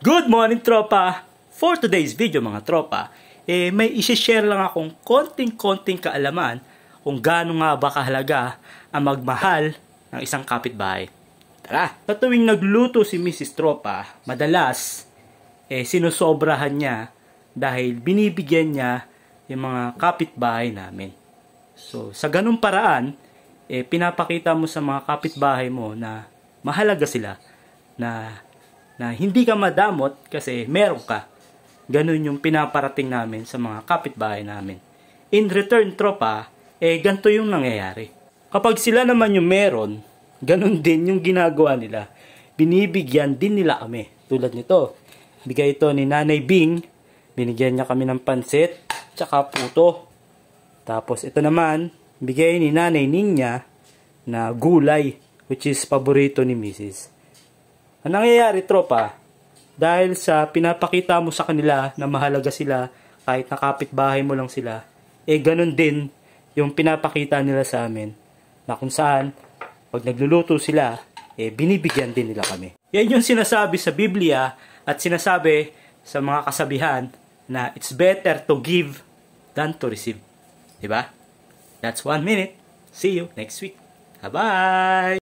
Good morning, tropa! For today's video, mga tropa, may isi-share lang akong konting kaalaman kung gaano nga ba kahalaga ang magmahal ng isang kapitbahay. Tara! Sa tuwing nagluluto si Mrs. Tropa, madalas, sinusobrahan niya dahil binibigyan niya yung mga kapitbahay namin. So, sa ganung paraan, pinapakita mo sa mga kapitbahay mo na mahalaga sila, na hindi ka madamot kasi meron ka. Ganun yung pinaparating namin sa mga kapitbahay namin. In return, tropa, ganito yung nangyayari. Kapag sila naman yung meron, ganun din yung ginagawa nila. Binibigyan din nila kami. Tulad nito, bigay ito ni Nanay Bing. Binigyan niya kami ng pansit, tsaka puto. Tapos ito naman, bigay ni Nanay Ninya na gulay, which is paborito ni Mrs. Ang nangyayari, tropa, dahil sa pinapakita mo sa kanila na mahalaga sila, kahit na kapitbahay mo lang sila, ganun din yung pinapakita nila sa amin, na kung saan, pag nagluluto sila, binibigyan din nila kami. Yan yung sinasabi sa Biblia at sinasabi sa mga kasabihan na it's better to give than to receive. Diba? That's 1 minute. See you next week. Bye-bye!